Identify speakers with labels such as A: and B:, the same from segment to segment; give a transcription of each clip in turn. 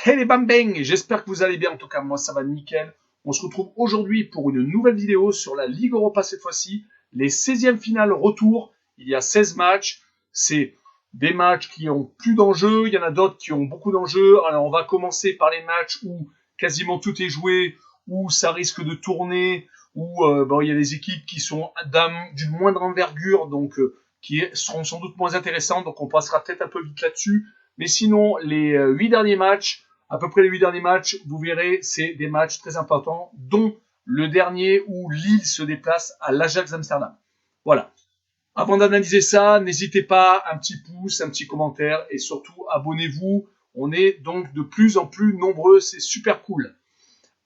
A: Hey les bang, j'espère que vous allez bien, en tout cas moi ça va nickel. On se retrouve aujourd'hui pour une nouvelle vidéo sur la Ligue Europa cette fois-ci, les 16e finales retour. Il y a 16 matchs, c'est des matchs qui ont plus d'enjeux, il y en a d'autres qui ont beaucoup d'enjeux. Alors on va commencer par les matchs où quasiment tout est joué, où ça risque de tourner, où il y a des équipes qui sont d'une moindre envergure, donc qui seront sans doute moins intéressantes, donc on passera peut-être un peu vite là-dessus. Mais sinon, les 8 derniers matchs, à peu près les 8 derniers matchs, vous verrez, c'est des matchs très importants, dont le dernier où Lille se déplace à l'Ajax Amsterdam. Voilà. Avant d'analyser ça, n'hésitez pas, un petit pouce, un petit commentaire et surtout abonnez-vous. On est donc de plus en plus nombreux, c'est super cool.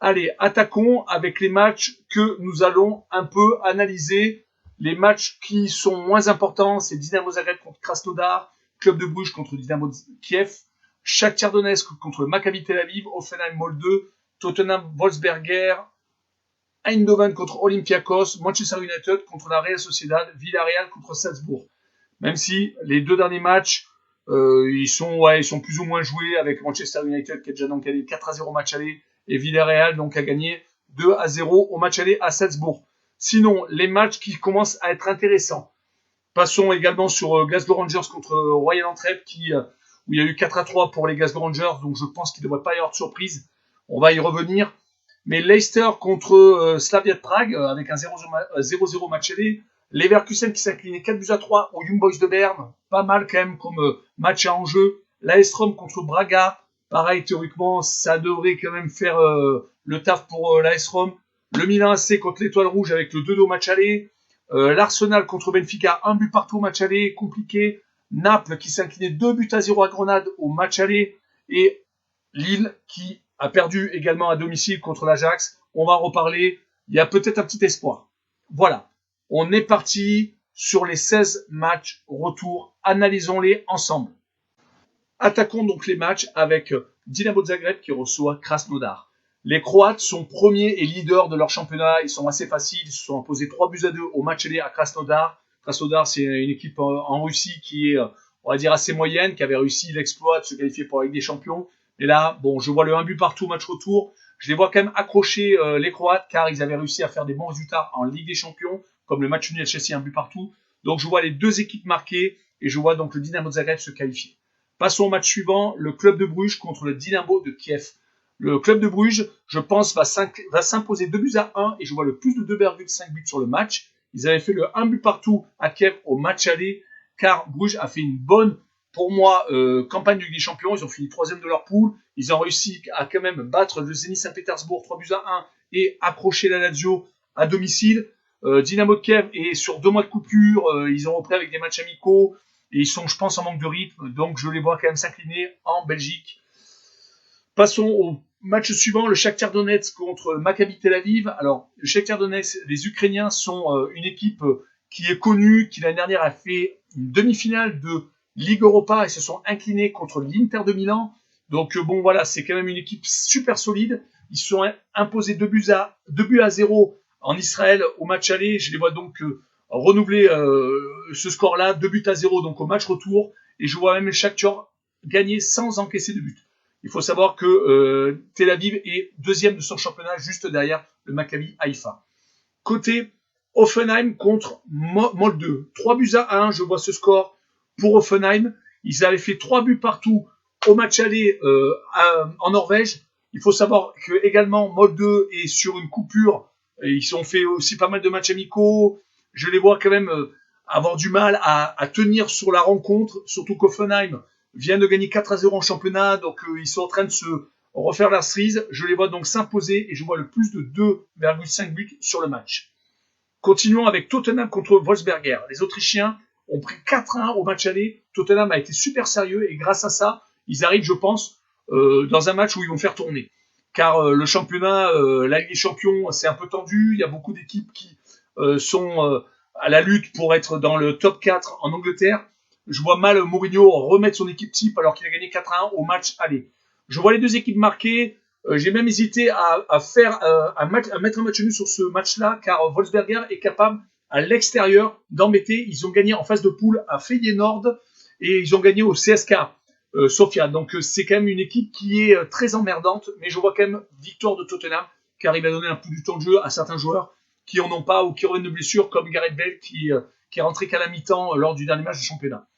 A: Allez, attaquons avec les matchs que nous allons un peu analyser. Les matchs qui sont moins importants, c'est Dynamo Zagreb contre Krasnodar, Club de Bruges contre Dynamo Kiev, Shakhtar Donetsk contre Maccabi Tel Aviv, Hoffenheim Molde, Tottenham Wolfsberger, Eindhoven contre Olympiakos, Manchester United contre la Real Sociedad, Villarreal contre Salzbourg. Même si les deux derniers matchs, ils sont plus ou moins joués avec Manchester United qui a déjà donc gagné 4-0 au match aller et Villarreal donc a gagné 2-0 au match aller à Salzbourg. Sinon, les matchs qui commencent à être intéressants. Passons également sur Glasgow Rangers contre Royal Antwerp où il y a eu 4-3 pour les Glasgow Rangers, donc je pense qu'il ne devrait pas y avoir de surprise. On va y revenir. Mais Leicester contre Slavia de Prague avec un 0-0 match aller. Leverkusen qui s'est incliné 4-3 au Young Boys de Berne. Pas mal quand même comme match à enjeu. L'AS Rome contre Braga. Pareil, théoriquement, ça devrait quand même faire le taf pour l'AS Rome. Le Milan AC contre l'Étoile Rouge avec le 2-2 match aller. L'Arsenal contre Benfica, 1-1 au match aller, compliqué. Naples qui s'est incliné 2-0 à Grenade au match aller. Et Lille qui a perdu également à domicile contre l'Ajax. On va en reparler. Il y a peut-être un petit espoir. Voilà. On est parti sur les 16 matchs retour. Analysons-les ensemble. Attaquons donc les matchs avec Dynamo Zagreb qui reçoit Krasnodar. Les Croates sont premiers et leaders de leur championnat. Ils sont assez faciles. Ils se sont imposés 3-2 au match aller à Krasnodar. Krasnodar, c'est une équipe en Russie qui est, on va dire, assez moyenne, qui avait réussi l'exploit de se qualifier pour la Ligue des Champions. Et là, bon, je vois le 1 but partout, match retour. Je les vois quand même accrocher les Croates, car ils avaient réussi à faire des bons résultats en Ligue des Champions, comme le match nul à Chelsea, 1 but partout. Donc je vois les deux équipes marquées, et je vois donc le Dynamo Zagreb se qualifier. Passons au match suivant, le Club de Bruges contre le Dynamo de Kiev. Le Club de Bruges, je pense, va s'imposer 2-1, et je vois le plus de 2,5 buts sur le match. Ils avaient fait le 1 but partout à Kiev au match aller, car Bruges a fait une bonne, pour moi, campagne de Ligue des Champions. Ils ont fini 3e de leur poule. Ils ont réussi à quand même battre le Zenit Saint-Pétersbourg 3-1 et accrocher la Lazio à domicile. Dynamo de Kiev est sur 2 mois de coupure. Ils ont repris avec des matchs amicaux et ils sont, je pense, en manque de rythme. Donc, je les vois quand même s'incliner en Belgique. Passons au match suivant, le Shakhtar Donetsk contre Maccabi Tel Aviv. Alors, le Shakhtar Donetsk, les Ukrainiens sont une équipe qui est connue, qui l'année dernière a fait une demi-finale de Ligue Europa et se sont inclinés contre l'Inter de Milan. Donc bon voilà, c'est quand même une équipe super solide. Ils se sont imposés 2-0 en Israël au match aller. Je les vois donc renouveler ce score-là, 2-0 donc au match retour. Et je vois même le Shakhtar gagner sans encaisser de but. Il faut savoir que Tel Aviv est 2e de son championnat, juste derrière le Maccabi Haïfa. Côté Hoffenheim contre Molde, 3-1, je vois ce score pour Hoffenheim. Ils avaient fait 3 buts partout au match aller en Norvège. Il faut savoir que également Molde est sur une coupure. Ils ont fait aussi pas mal de matchs amicaux. Je les vois quand même avoir du mal à tenir sur la rencontre, surtout qu'Hoffenheim vient de gagner 4-0 en championnat, donc ils sont en train de se refaire la cerise. Je les vois donc s'imposer et je vois le plus de 2,5 buts sur le match. Continuons avec Tottenham contre Wolfsberger. Les Autrichiens ont pris 4-1 au match aller. Tottenham a été super sérieux et grâce à ça, ils arrivent, je pense, dans un match où ils vont faire tourner. Car le championnat, la Ligue des Champions, c'est un peu tendu. Il y a beaucoup d'équipes qui sont à la lutte pour être dans le top 4 en Angleterre. Je vois mal Mourinho remettre son équipe type alors qu'il a gagné 4-1 au match aller. Je vois les deux équipes marquées. J'ai même hésité à mettre un match nul sur ce match-là, car Wolfsberger est capable, à l'extérieur, d'embêter. Ils ont gagné en phase de poule à Feyenoord et ils ont gagné au CSKA. Sofia. Donc c'est quand même une équipe qui est très emmerdante, mais je vois quand même victoire de Tottenham, car il va donner un peu du temps de jeu à certains joueurs qui en ont pas ou qui reviennent de blessure, comme Gareth Bale qui est rentré qu'à la mi-temps lors du dernier match de championnat.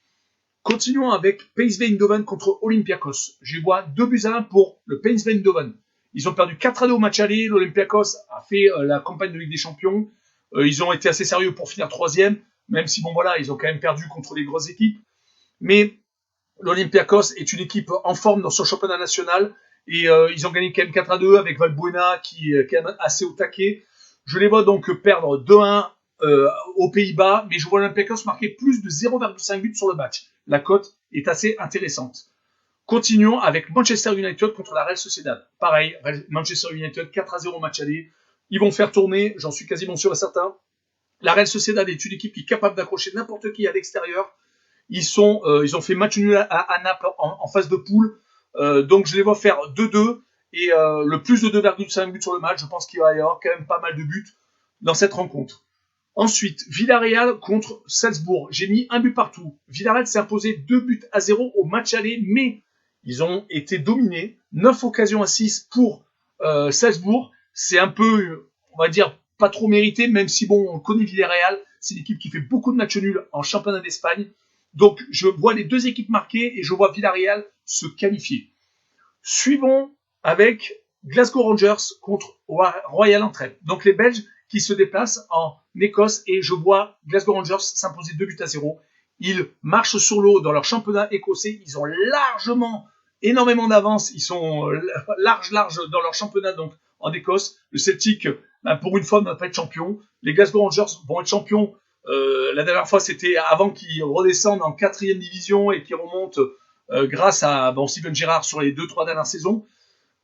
A: Continuons avec PSV Eindhoven contre Olympiakos. Je vois 2-1 pour le PSV Eindhoven. Ils ont perdu 4-2 au match aller. L'Olympiakos a fait la campagne de Ligue des Champions. Ils ont été assez sérieux pour finir troisième, même si bon voilà, ils ont quand même perdu contre les grosses équipes. Mais l'Olympiakos est une équipe en forme dans son championnat national et ils ont gagné quand même 4-2 avec Valbuena qui est quand même assez au taquet. Je les vois donc perdre 2-1 aux Pays-Bas, mais je vois l'Olympiakos marquer plus de 0,5 buts sur le match. La cote est assez intéressante. Continuons avec Manchester United contre la Real Sociedad. Pareil, Manchester United 4-0 au match aller. Ils vont faire tourner, j'en suis quasiment sûr et certain. La Real Sociedad est une équipe qui est capable d'accrocher n'importe qui à l'extérieur. Ils ont fait match nul à Naples en phase de poule. Donc je les vois faire 2-2 et le plus de 2,5 buts sur le match. Je pense qu'il va y avoir quand même pas mal de buts dans cette rencontre. Ensuite, Villarreal contre Salzbourg. J'ai mis un but partout. Villarreal s'est imposé 2-0 au match aller, mais ils ont été dominés. 9 occasions à 6 pour Salzbourg. C'est un peu, on va dire, pas trop mérité, même si bon, on connaît Villarreal. C'est une équipe qui fait beaucoup de matchs nuls en championnat d'Espagne. Donc, je vois les deux équipes marquées et je vois Villarreal se qualifier. Suivons avec Glasgow Rangers contre Royal Antwerp. Donc, les Belges qui se déplacent en Écosse et je vois Glasgow Rangers s'imposer 2-0. Ils marchent sur l'eau dans leur championnat écossais. Ils ont largement, énormément d'avance. Ils sont large dans leur championnat donc en Écosse. Le Celtic, pour une fois, ne va pas être champion. Les Glasgow Rangers vont être champions. La dernière fois, c'était avant qu'ils redescendent en 4e division et qu'ils remontent grâce à Steven Gerrard sur les 2-3 dernières saisons.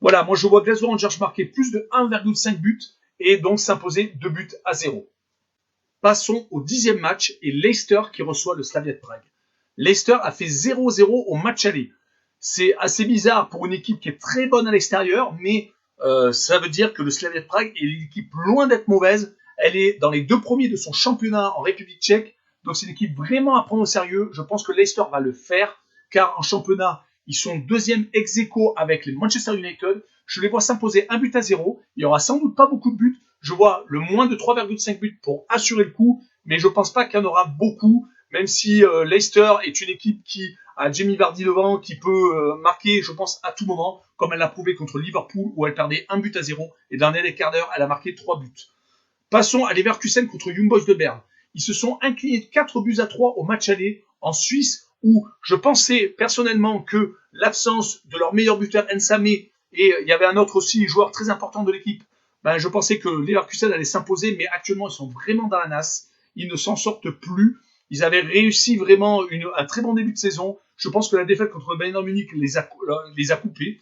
A: Voilà, moi je vois Glasgow Rangers marquer plus de 1,5 buts et donc s'imposer 2-0. Passons au 10e match et Leicester qui reçoit le Slavia de Prague. Leicester a fait 0-0 au match aller. C'est assez bizarre pour une équipe qui est très bonne à l'extérieur, mais ça veut dire que le Slavia de Prague est l'équipe loin d'être mauvaise. Elle est dans les 2 premiers de son championnat en République tchèque. Donc c'est une équipe vraiment à prendre au sérieux. Je pense que Leicester va le faire, car en championnat, ils sont 2e ex-aequo avec les Manchester United. Je les vois s'imposer 1-0. Il n'y aura sans doute pas beaucoup de buts. Je vois le moins de 3,5 buts pour assurer le coup, mais je ne pense pas qu'il y en aura beaucoup, même si Leicester est une équipe qui a Jamie Vardy devant, qui peut marquer, je pense, à tout moment, comme elle l'a prouvé contre Liverpool, où elle perdait 1-0, et dans un quart d'heure, elle a marqué 3 buts. Passons à Leverkusen contre Young Boys de Berne. Ils se sont inclinés de 4-3 au match aller en Suisse, où je pensais personnellement que l'absence de leur meilleur buteur Nsamé, et il y avait un autre aussi joueur très important de l'équipe, je pensais que Leverkusen allait s'imposer, mais actuellement ils sont vraiment dans la nasse. Ils ne s'en sortent plus. Ils avaient réussi vraiment un très bon début de saison. Je pense que la défaite contre Bayern Munich les a coupés.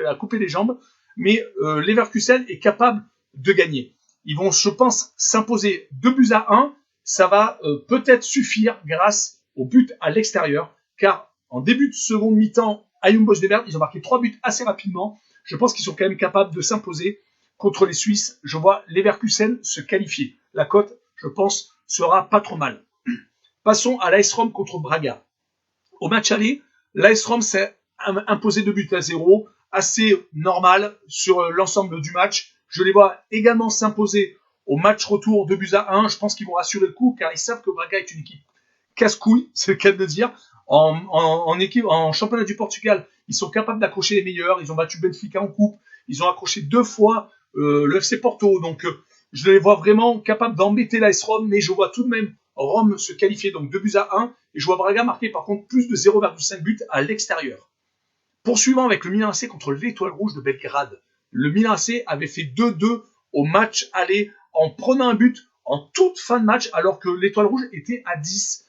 A: a coupé les jambes. Mais Leverkusen est capable de gagner. Ils vont, je pense, s'imposer 2-1. Ça va peut-être suffire grâce au but à l'extérieur. Car en début de seconde mi-temps, à Young Boys de Berne, ils ont marqué 3 buts assez rapidement. Je pense qu'ils sont quand même capables de s'imposer. Contre les Suisses, je vois Leverkusen se qualifier. La cote, je pense, sera pas trop mal. Passons à l'AS Rome contre Braga. Au match aller, l'AS Rome s'est imposé 2-0, assez normal sur l'ensemble du match. Je les vois également s'imposer au match retour 2-1. Je pense qu'ils vont rassurer le coup, car ils savent que Braga est une équipe casse-couille, c'est le cas de dire. En championnat du Portugal, ils sont capables d'accrocher les meilleurs. Ils ont battu Benfica en coupe. Ils ont accroché 2 fois le FC Porto. Donc, je les vois vraiment capables d'embêter l'AS Rome, mais je vois tout de même Rome se qualifier, donc 2-1. Et je vois Braga marquer par contre plus de 0,5 buts à l'extérieur. Poursuivant avec le Milan AC contre l'Étoile Rouge de Belgrade. Le Milan AC avait fait 2-2 au match aller en prenant un but en toute fin de match, alors que l'Étoile Rouge était à 10.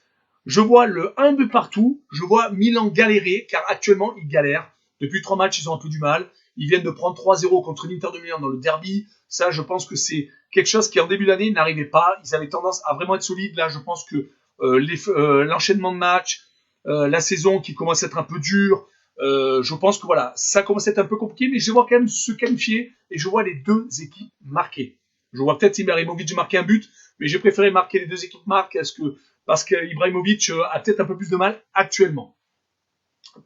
A: Je vois le 1 but partout. Je vois Milan galérer, car actuellement, ils galèrent. Depuis 3 matchs, ils ont un peu du mal. Ils viennent de prendre 3-0 contre l'Inter de Milan dans le derby. Ça, je pense que c'est quelque chose qui, en début d'année, n'arrivait pas. Ils avaient tendance à vraiment être solides. Là, je pense que l'enchaînement de matchs, la saison qui commence à être un peu dure, je pense que voilà, ça commence à être un peu compliqué, mais je vois quand même se qualifier et je vois les deux équipes marquer. Je vois peut-être Ibrahimovic marquer un but, mais j'ai préféré marquer les deux équipes marquent parce que Ibrahimovic a peut-être un peu plus de mal actuellement.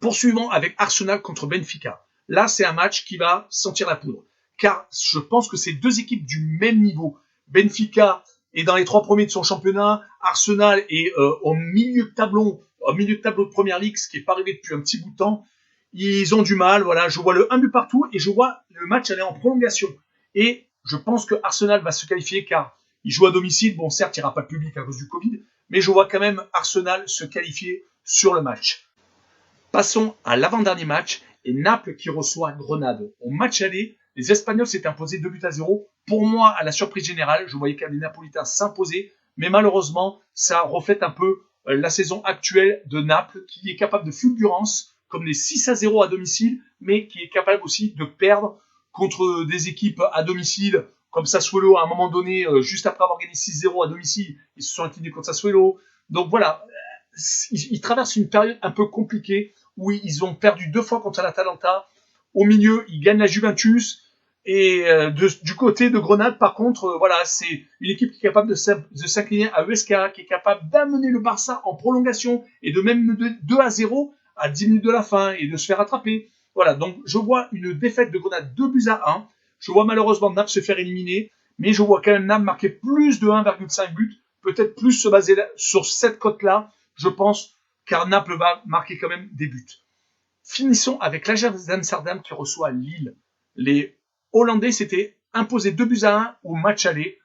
A: Poursuivons avec Arsenal contre Benfica. Là, c'est un match qui va sentir la poudre. Car je pense que c'est deux équipes du même niveau. Benfica est dans les 3 premiers de son championnat. Arsenal est au milieu de tableau de Première Ligue, ce qui n'est pas arrivé depuis un petit bout de temps. Ils ont du mal. Voilà, je vois le 1 but partout et je vois le match aller en prolongation. Et je pense que Arsenal va se qualifier car il joue à domicile. Bon, certes, il n'y aura pas de public à cause du Covid, mais je vois quand même Arsenal se qualifier sur le match. Passons à l'avant-dernier match et Naples qui reçoit Grenade. Au match aller, les Espagnols s'étaient imposés 2-0. Pour moi, à la surprise générale, je voyais quand même les Napolitains s'imposer, mais malheureusement, ça reflète un peu la saison actuelle de Naples, qui est capable de fulgurance, comme les 6-0 à domicile, mais qui est capable aussi de perdre contre des équipes à domicile, comme Sassuolo à un moment donné, juste après avoir gagné 6-0 à domicile, ils se sont inclinés contre Sassuolo. Donc voilà, ils traversent une période un peu compliquée où ils ont perdu 2 fois contre l'Atalanta. Au milieu, ils gagnent la Juventus. Et du côté de Grenade, par contre, voilà, c'est une équipe qui est capable de s'incliner à Huesca, qui est capable d'amener le Barça en prolongation et de même 2-0 à 10 minutes de la fin et de se faire attraper. Voilà, donc je vois une défaite de Grenade 2-1. Je vois malheureusement Naples se faire éliminer, mais je vois quand même Naples marquer plus de 1,5 buts, peut-être plus se baser sur cette cote-là, je pense, car Naples va marquer quand même des buts. Finissons avec l'Ajax d'Amsterdam qui reçoit Lille. Les Hollandais s'étaient imposés 2-1 au match aller.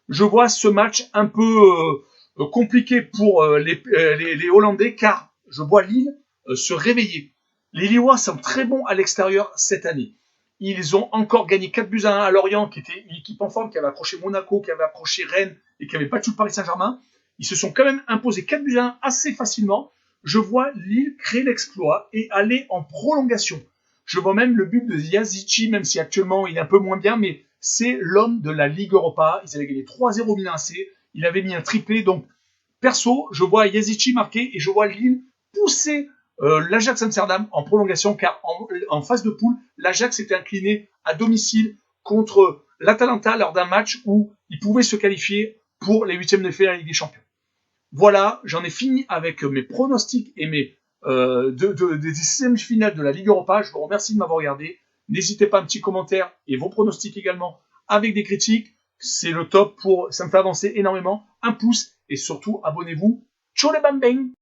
A: Je vois ce match un peu compliqué pour les Hollandais car je vois Lille se réveiller. Les Lillois sont très bons à l'extérieur cette année. Ils ont encore gagné 4-1 à Lorient, qui était une équipe en forme, qui avait accroché Monaco, qui avait accroché Rennes et qui avait battu le Paris Saint-Germain. Ils se sont quand même imposés 4-1 assez facilement. Je vois Lille créer l'exploit et aller en prolongation. Je vois même le but de Yazici, même si actuellement il est un peu moins bien, mais c'est l'homme de la Ligue Europa. Ils avaient gagné 3-0 Milan AC. Il avait mis un triplé. Donc, perso, je vois Yazici marquer et je vois Lille pousser l'Ajax Amsterdam en prolongation, car en phase de poule, l'Ajax s'était incliné à domicile contre l'Atalanta lors d'un match où il pouvait se qualifier pour les 8e de finale de la Ligue des Champions. Voilà, j'en ai fini avec mes pronostics et mes des semi-finales de la Ligue Europa. Je vous remercie de m'avoir regardé. N'hésitez pas un petit commentaire et vos pronostics également avec des critiques. C'est le top ça me fait avancer énormément. Un pouce et surtout abonnez-vous. Ciao les bang bang!